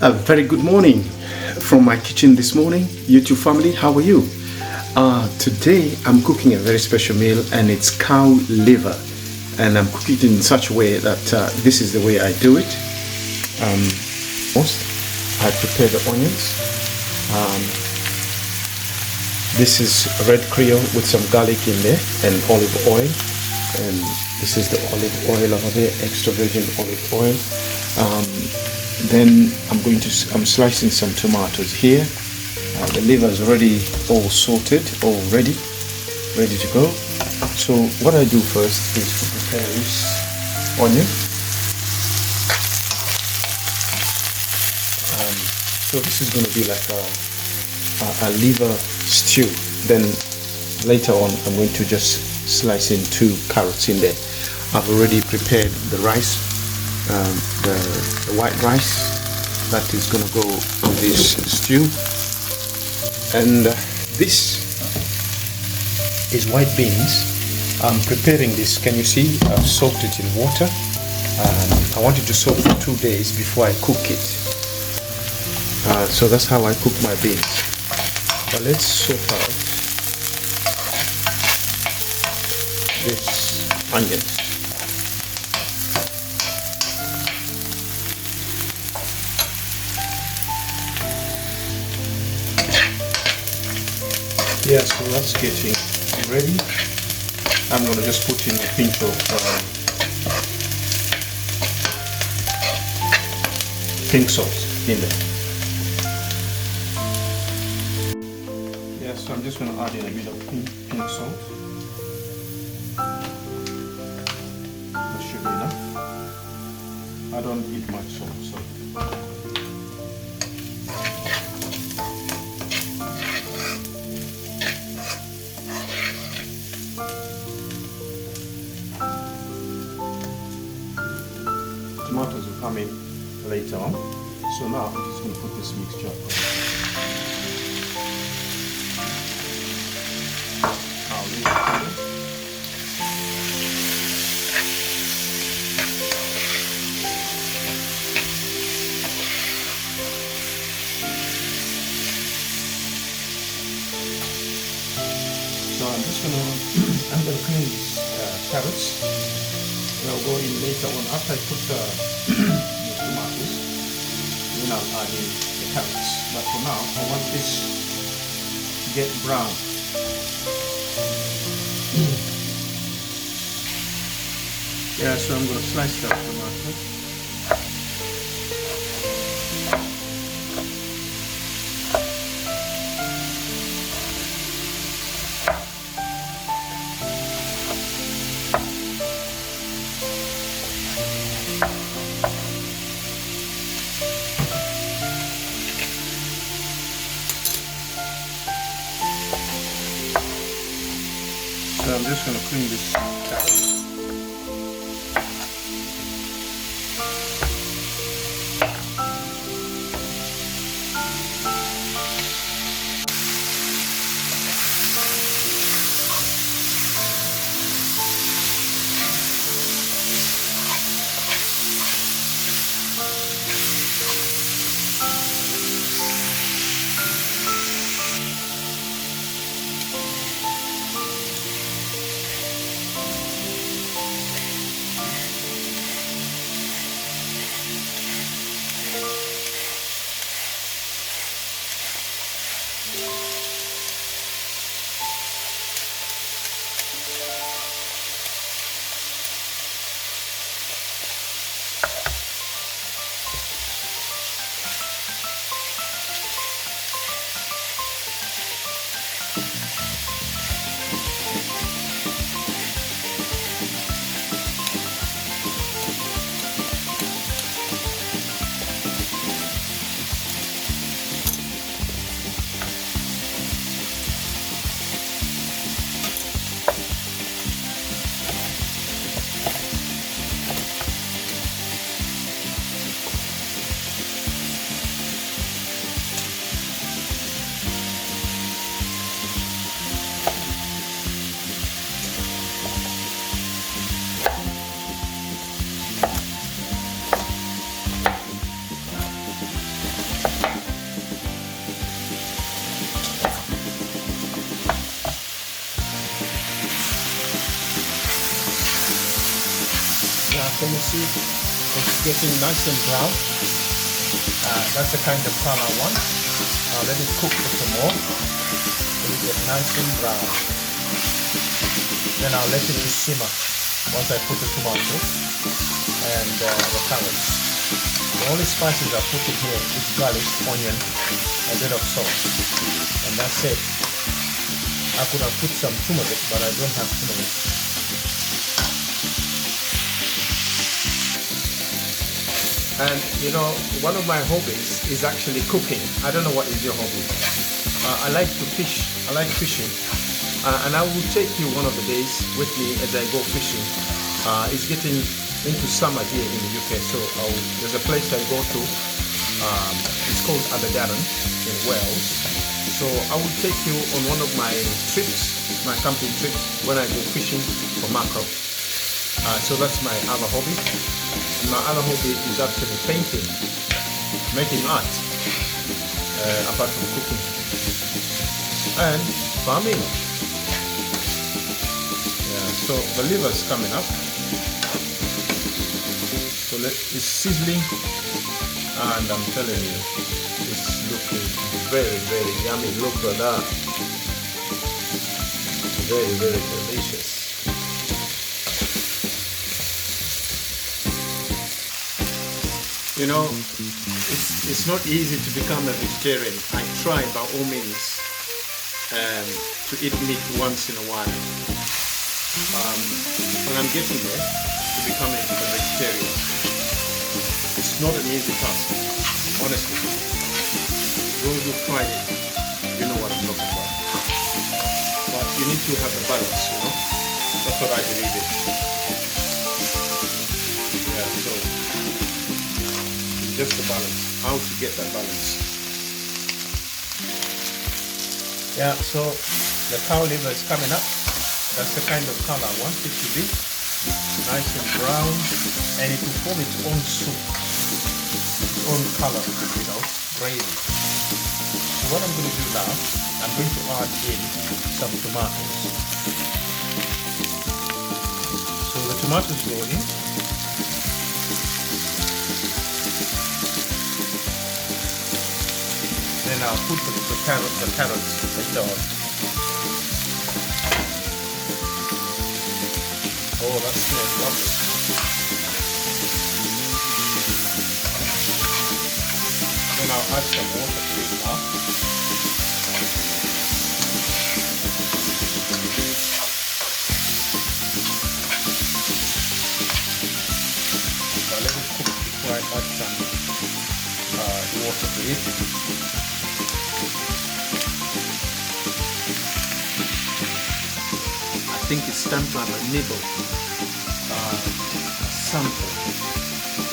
A very good morning from my kitchen this morning. YouTube family, how are you? Today I'm cooking a very special meal, and it's cow liver, and I'm cooking it in such a way that this is the way I do it. First, I prepare the onions. This is red creole with some garlic in there and olive oil, and this is the olive oil over there, extra virgin olive oil. Then I'm slicing some tomatoes here. The liver is already all sorted, all ready to go. So what I do first is to prepare this onion. So this is going to be like a liver stew. Then later on I'm going to just slice in 2 carrots in there. I've already prepared the rice, the white rice that is going to go on this stew, and this is white beans. I'm preparing this. Can you see? I've soaked it in water. I want it to soak for 2 days before I cook it. So that's how I cook my beans. But let's sort out this onion. Yeah, so that's getting ready. I'm going to just put in a pinch of pink salt in there. Yeah, so I'm just going to add in a bit of pink salt. That should be enough. I don't eat much salt, so. Tomatoes will come in later on. So now I'm just going to put this mixture on. I'll leave it here. So I'm just going to clean these carrots. I'll go in later on after I put the tomatoes. Then I'll add in the carrots. But for now, I want this to get brown. Yeah, so I'm going to slice that tomato. So I'm just going to clean this carrot. Can you see it's getting nice and brown? That's the kind of color I want. Let it cook for some more. Let it get nice and brown. Then I'll let it simmer once I put the tomato and the carrots. The only spices I put in here is garlic, onion, a bit of salt, and that's it. I could have put some turmeric, but I don't have turmeric. And you know, one of my hobbies is actually cooking. I don't know what is your hobby. I like to fish. I like fishing. And I will take you one of the days with me as I go fishing. It's getting into summer here in the UK, so there's a place I go to. It's called Aberdaron in Wales. So I will take you on one of my trips, my camping trips, when I go fishing for mackerel. So that's my other hobby. And my other hobby is actually painting, making art, apart from cooking, and farming. So the liver is coming up. So it's sizzling, and I'm telling you, it's looking very, very yummy. Look at that. Very, very delicious. You know, it's not easy to become a vegetarian. I try by all means to eat meat once in a while. But I'm getting there to becoming a vegetarian. It's not an easy task, honestly. Those who tried it, you know what I'm talking about. But you need to have a balance, you know. That's what I believe in. Yeah, so it's just the balance. How to get that balance. Yeah, so the cow liver is coming up. That's the kind of color I want it to be. Nice and brown, and it will form its own soup, its own color, you know, gravy. So what I'm going to do now, I'm going to add in some tomatoes. So the tomatoes go in. Then I'll put the carrots later on. Oh, that smells lovely. Then I'll add some water to it now. So let it cook before I add some water to it. I think it's time to have a nibble, a sample.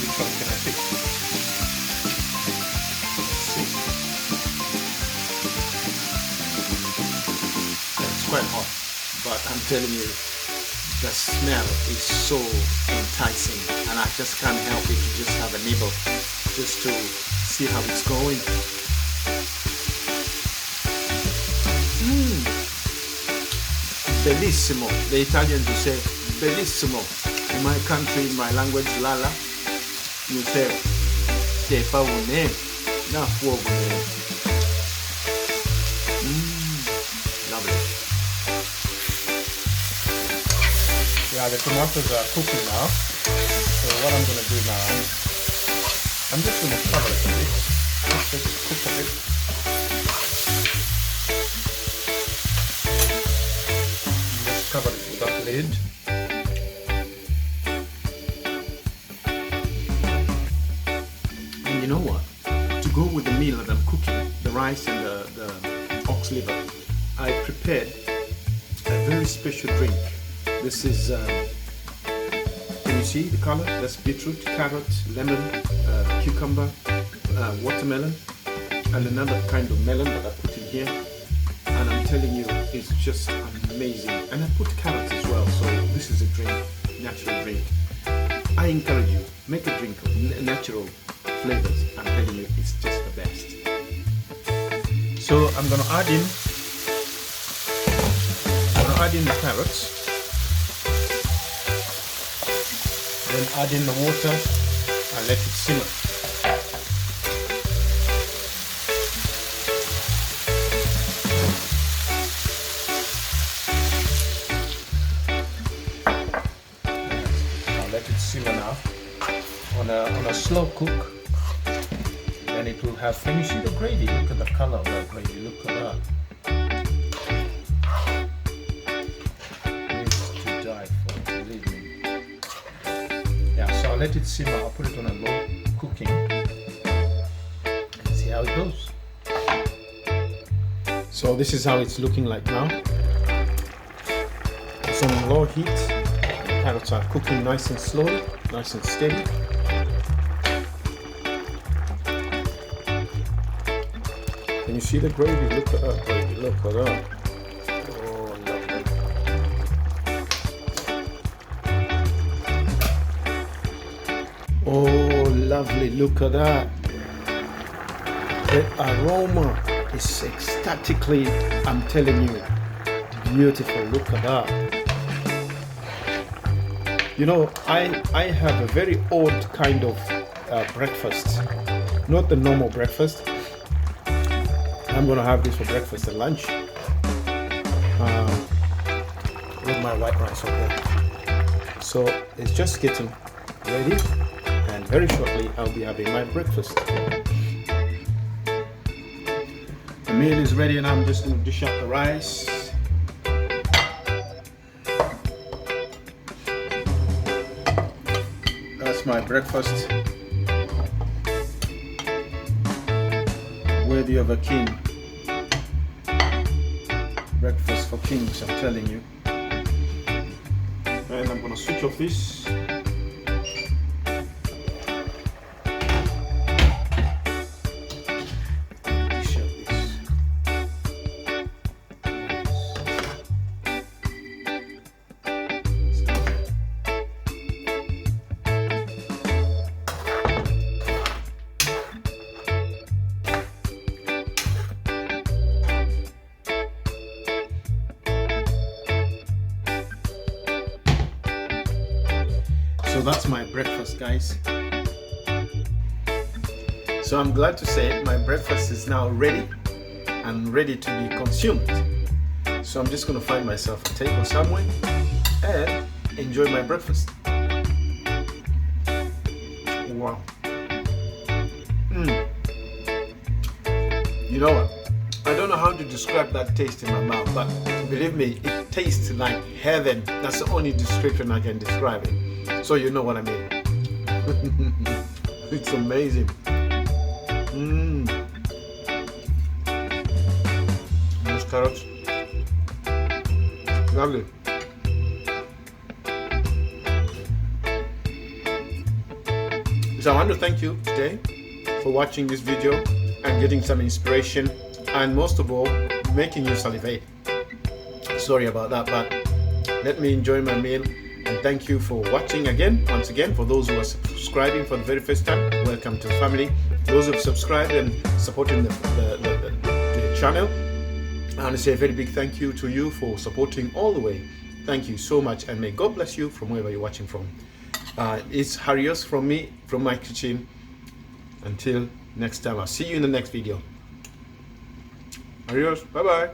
Which one can I pick? Let's see. It's quite hot, but I'm telling you, the smell is so enticing, and I just can't help it to just have a nibble, just to see how it's going. Bellissimo. The Italians will say bellissimo. In my country, in my language, Lala, you say te favone na fuogone. Lovely. Yeah, the tomatoes are cooking now. So what I'm going to do now, I'm just going to cover it a bit. Just let it cook a bit. Cover it with that lid. And you know what? To go with the meal that I'm cooking, the rice and the ox liver, I prepared a very special drink. This is, can you see the color? That's beetroot, carrot, lemon, cucumber, watermelon, and another kind of melon that I put in here. And I'm telling you, it's just amazing. And I put carrots as well, so this is a drink, natural drink. I encourage you, make a drink of natural flavors. I'm telling you, it's just the best. So I'm gonna add in the carrots. Then add in the water and let it simmer. I'll let it simmer now on a slow cook. Then it will have finished. See the gravy. Look at the color of that gravy. Look at that. So I'll let it simmer. I'll put it on a low cooking and see how it goes. So this is how it's looking like now. It's on low heat. The carrots are cooking nice and slowly, nice and steady. Can you see the gravy? Look at that gravy. Look at that. Oh, lovely, look at that. The aroma is ecstatically, I'm telling you, beautiful. Look at that. You know, I have a very odd kind of breakfast. Not the normal breakfast. I'm going to have this for breakfast and lunch. With my white rice over there. So it's just getting ready. And very shortly I'll be having my breakfast. The meal is ready and I'm just going to dish out the rice. That's my breakfast. Worthy of a king. Breakfast for kings, I'm telling you. And I'm going to switch off this. So that's my breakfast, guys. So I'm glad to say my breakfast is now ready and ready to be consumed. So I'm just going to find myself a table somewhere and enjoy my breakfast. Wow. You know what? I don't know how to describe that taste in my mouth, but believe me, it tastes like heaven. That's the only description I can describe it. So you know what I mean. It's amazing. Those carrots. Lovely. So I want to thank you today for watching this video and getting some inspiration, and most of all, making you salivate. Sorry about that, but let me enjoy my meal. And thank you for watching again. Once again, for those who are subscribing for the very first time, welcome to the family. Those who have subscribed and supporting the channel, I want to say a very big thank you to you for supporting all the way. Thank you so much, and may God bless you from wherever you're watching from. It's Harios from me, from my kitchen. Until next time, I'll see you in the next video. Adios, bye bye.